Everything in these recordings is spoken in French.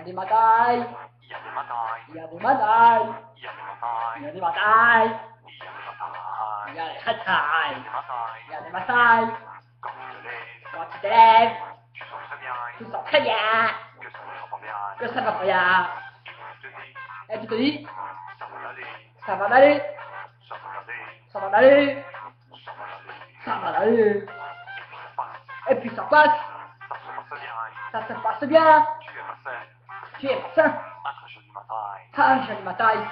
des batailles. Il y a des batailles. Il y a des batailles. Il y a des batailles. Il y a des batailles. Il Il y a des batailles. y a des batailles. Il y a Il y a des batailles. des batailles. Quand tu te lèves, Quand tu te lèves, tu sens très bien. tu sens très bien Que ça ne va pas bien. que ça va pas bien. Et tu te dis, Et tu te dis, ça va aller. ça va aller, Ça va aller. ça va aller, Ça va aller. ça va aller. Et puis ça passe. Et puis ça passe, Ça se passe bien. ça se passe bien. Tu es passé. Tu es sain. Un très joli bataille. Ah, jolie bataille.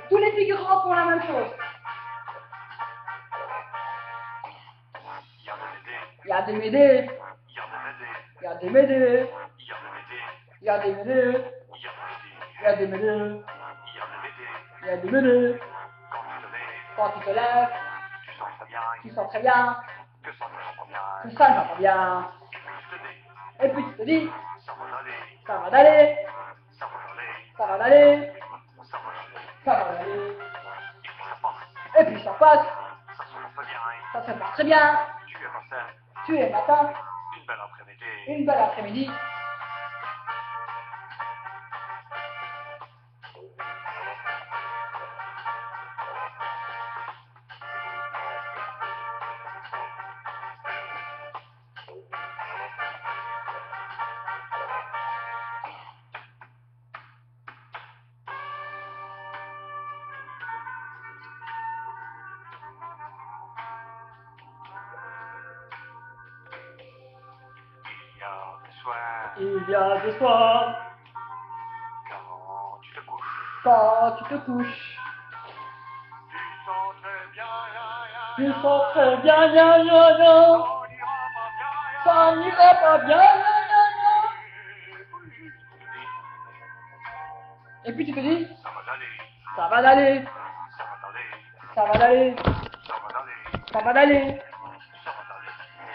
Tous les figurants font la même chose. Il y a des médés. Il y a des médés, Il y a des médés. il y a des médés, Il y a des médés. il y a des médés, il y a des médés. Quand tu te lèves, Quand tu te lèves, tu sens très bien. tu sens très bien Que ça ne va pas bien. que ça ne va pas bien. Et puis tu te dis, Et puis tu te dis, ça va aller. ça va aller, Ça va aller. ça va aller, Ça va aller. ça va aller. Et puis ça passe. Et puis ça passe, Ça se passe bien. ça se passe très bien. Tu es passé Tu es matin, une belle après-midi. une belle après-midi. Il y a des soirs, Il y a des soirs, quand tu te couches, quand tu te couches, tu sens très bien, tu sens très bien, ya, ya, ya. Ça n'ira pas bien, ya, ya, ya. Et puis tu te dis, ça va aller, ça va aller, ça va aller, ça va aller, ça va aller,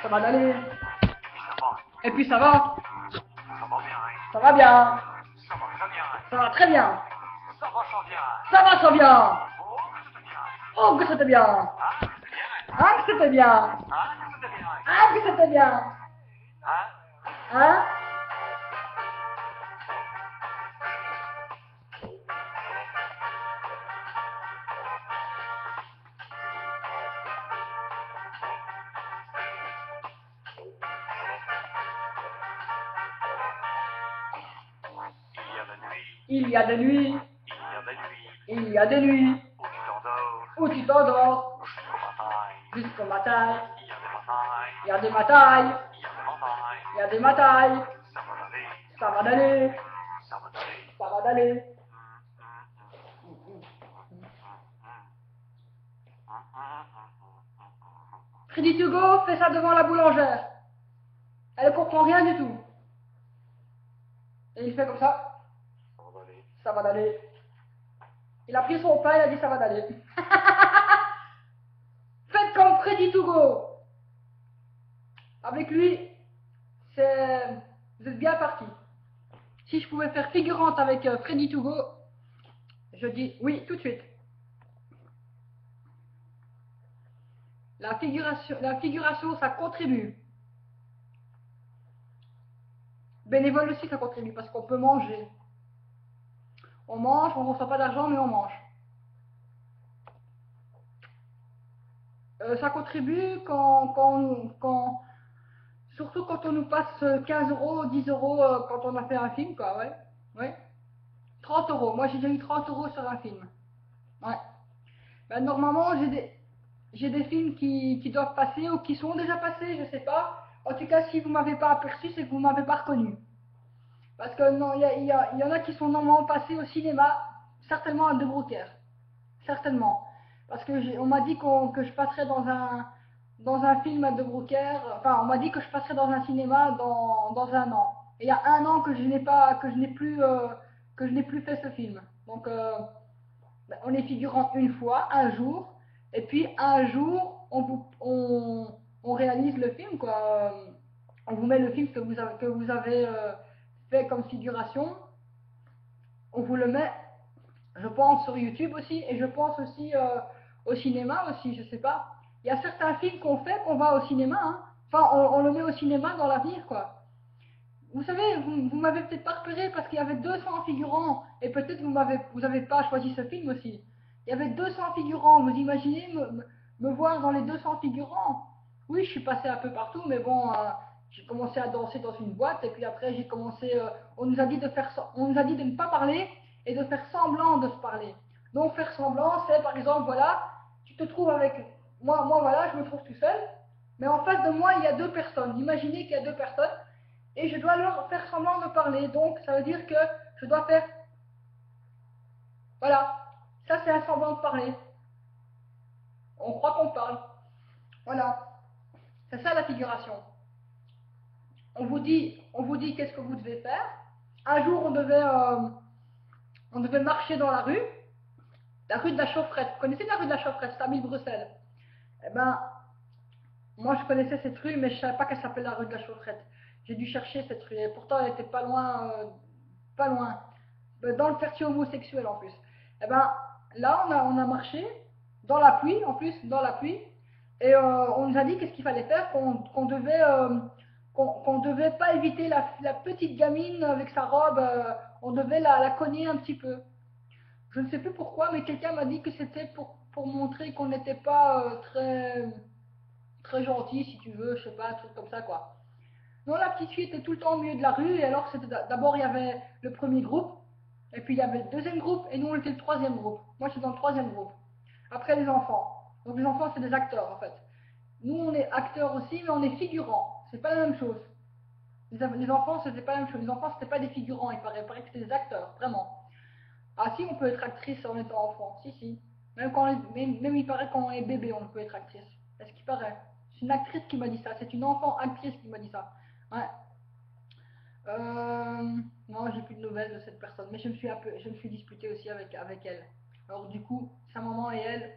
ça va aller, et puis ça va, et puis ça va, ça va bien, ça va bien, ça va très bien, ça va très bien, ça va sans bien, ça va sans bien. oh que c'était bien, Oh, que c'était bien, ah que c'était bien, ah, que c'était bien, ah, que c'était ah que c'était bien, bien, hein, hein. il y a des nuits, Il y a des nuits, il y a des nuits, où tu t'endors où tu t'endors, jusqu'au matin, il y a des batailles, il y a des batailles, il y a des batailles, il y a des batailles, ça va aller, ça va aller, ça va aller, ça va aller. Freddy Hugo fait ça devant la boulangère. Elle ne comprend rien du tout. Et il fait comme ça. Ça va aller. Il a pris son pain, il a dit ça va aller. Faites comme Freddy Hugo. Avec lui, vous êtes bien parti. Si je pouvais faire figurante avec Freddy Hugo, je dis oui tout de suite. La figuration, ça contribue. Bénévole aussi, ça contribue parce qu'on peut manger. On mange, on ne reçoit pas d'argent, mais on mange. Ça contribue surtout quand on nous passe 15 euros, 10 euros quand on a fait un film, quoi, ouais. Ouais. 30 euros. Moi, j'ai déjà eu 30 euros sur un film. Ouais. Ben, normalement, j'ai des films qui doivent passer ou qui sont déjà passés, je sais pas. En tout cas, si vous m'avez pas aperçu, c'est que vous m'avez pas reconnu. Parce que non, il y en a qui sont normalement passés au cinéma, certainement à De Broekère. Certainement. Parce que on m'a dit que je passerais dans un film à De Broekère. Enfin, on m'a dit que je passerais dans un cinéma dans un an. Et il y a un an que je n'ai plus fait ce film. Donc, ben, on est figurant une fois, un jour. Et puis un jour, on réalise le film, quoi. On vous met le film que vous avez fait comme figuration. On vous le met Je pense sur YouTube aussi, et je pense aussi au cinéma aussi, je sais pas. Il y a certains films qu'on fait qu'on va au cinéma, hein. Enfin, on le met au cinéma dans l'avenir, quoi. Vous savez, vous m'avez peut-être pas repéré parce qu'il y avait 200 figurants, et peut-être vous avez pas choisi ce film aussi. Il y avait 200 figurants, vous imaginez me voir dans les 200 figurants? Oui, je suis passé un peu partout, mais bon, j'ai commencé à danser dans une boîte, et puis après j'ai commencé, on nous a dit on nous a dit de ne pas parler, et de faire semblant de se parler. Donc faire semblant, c'est par exemple, voilà, tu te trouves avec, moi voilà, je me trouve tout seul, mais en face de moi, il y a deux personnes. Imaginez qu'il y a deux personnes, et je dois leur faire semblant de parler. Donc, ça veut dire que je dois faire, voilà, ça c'est un semblant de parler. On croit qu'on parle. Voilà, c'est ça la figuration. On vous dit qu'est-ce que vous devez faire. Un jour, on devait marcher dans la rue de la Chaufferette. Vous connaissez la rue de la Chaufferette, c'est à Bruxelles. Eh ben, moi je connaissais cette rue, mais je ne savais pas qu'elle s'appelait la rue de la Chaufferette. J'ai dû chercher cette rue, et pourtant elle était pas loin, pas loin. Dans le quartier homosexuel en plus. Et ben là, on a marché dans la pluie, en plus, dans la pluie, et on nous a dit qu'est-ce qu'il fallait faire, qu'on devait pas éviter la petite gamine avec sa robe, on devait la cogner un petit peu. Je ne sais plus pourquoi, mais quelqu'un m'a dit que c'était pour montrer qu'on n'était pas très gentil, si tu veux, je sais pas, un truc comme ça, quoi. Non, la petite fille était tout le temps au milieu de la rue, et alors d'abord il y avait le premier groupe, et puis il y avait le deuxième groupe, et nous on était le troisième groupe. Moi j'étais dans le troisième groupe. Après les enfants. Donc les enfants c'est des acteurs en fait. Nous on est acteurs aussi, mais on est figurants. C'est pas la même chose. Les enfants c'était pas la même chose. Les enfants c'était pas des figurants, il paraît que c'était des acteurs, vraiment. Ah si, on peut être actrice en étant enfant, si si. Même il paraît quand on est bébé on peut être actrice. C'est ce qu'il paraît. C'est une actrice qui m'a dit ça, c'est une enfant actrice qui m'a dit ça. Ouais. Non, j'ai plus de nouvelles de cette personne, mais je me suis disputée aussi avec elle. Alors du coup, sa maman et elle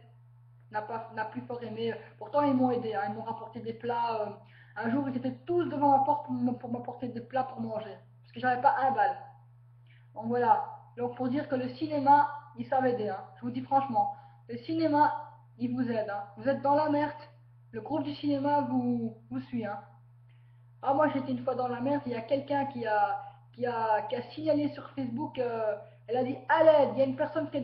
n'a plus fort aimé. Pourtant, ils m'ont aidé, hein, ils m'ont rapporté des plats. Un jour, ils étaient tous devant ma porte pour m'apporter des plats pour manger, parce que j'avais pas un bal. Donc voilà. Donc pour dire que le cinéma, ils savent aider. Hein. Je vous dis franchement, le cinéma, il vous aide. Hein. Vous êtes dans la merde, le groupe du cinéma vous suit. Hein. Ah, moi j'étais une fois dans la merde, il y a quelqu'un qui a signalé sur Facebook, elle a dit à l'aide, il y a une personne qui est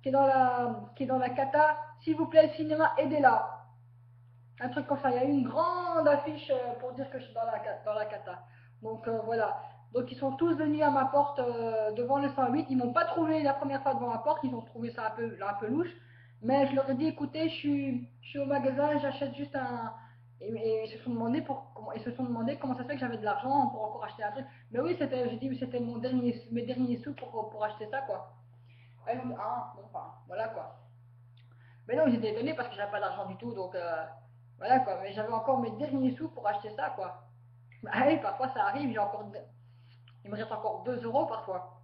qui est dans la cata, s'il vous plaît le cinéma, aidez-la. Un truc comme ça, il y a eu une grande affiche pour dire que je suis dans la cata. Donc voilà. Donc ils sont tous venus à ma porte devant le 108, ils m'ont pas trouvé la première fois devant ma porte, ils ont trouvé ça un peu louche. Mais je leur ai dit, écoutez, je suis au magasin, j'achète juste un, et ils se sont demandé comment ça se fait que j'avais de l'argent pour encore acheter un truc. Mais oui, j'ai dit que c'était mes derniers sous pour acheter ça, quoi. Ouais, ils m'ont dit, ah, bon, enfin, voilà, quoi. Mais non, j'étais étonné parce que j'avais pas d'argent du tout, donc voilà, quoi. Mais j'avais encore mes derniers sous pour acheter ça, quoi. Ah oui, parfois ça arrive, il me reste encore 2 euros parfois.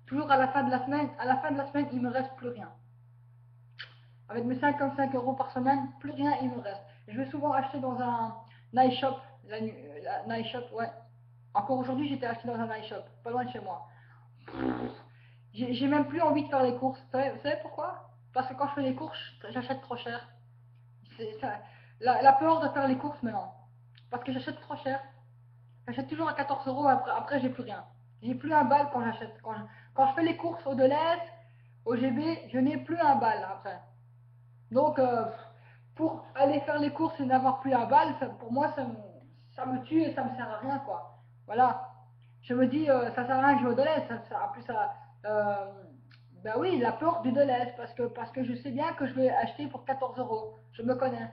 Toujours à la fin de la semaine, il me reste plus rien. Avec mes 55 euros par semaine, plus rien il me reste. Je vais souvent acheter dans un night shop. Night shop, ouais. Encore aujourd'hui, j'étais acheté dans un night shop, pas loin de chez moi. J'ai même plus envie de faire les courses. Vous savez pourquoi? Parce que quand je fais les courses, j'achète trop cher. Ça, la peur de faire les courses maintenant. Parce que j'achète trop cher. J'achète toujours à 14 euros, après j'ai plus rien. J'ai plus un bal quand j'achète. Quand je fais les courses au Deleuze, au GB, je n'ai plus un bal après. Donc, pour aller faire les courses et n'avoir plus un bal, pour moi, ça me tue et ça me sert à rien, quoi. Voilà. Je me dis, ça sert à rien que je vais au Deleuze. En plus, ben oui, la peur du Deleuze, parce que je sais bien que je vais acheter pour 14 euros. Je me connais.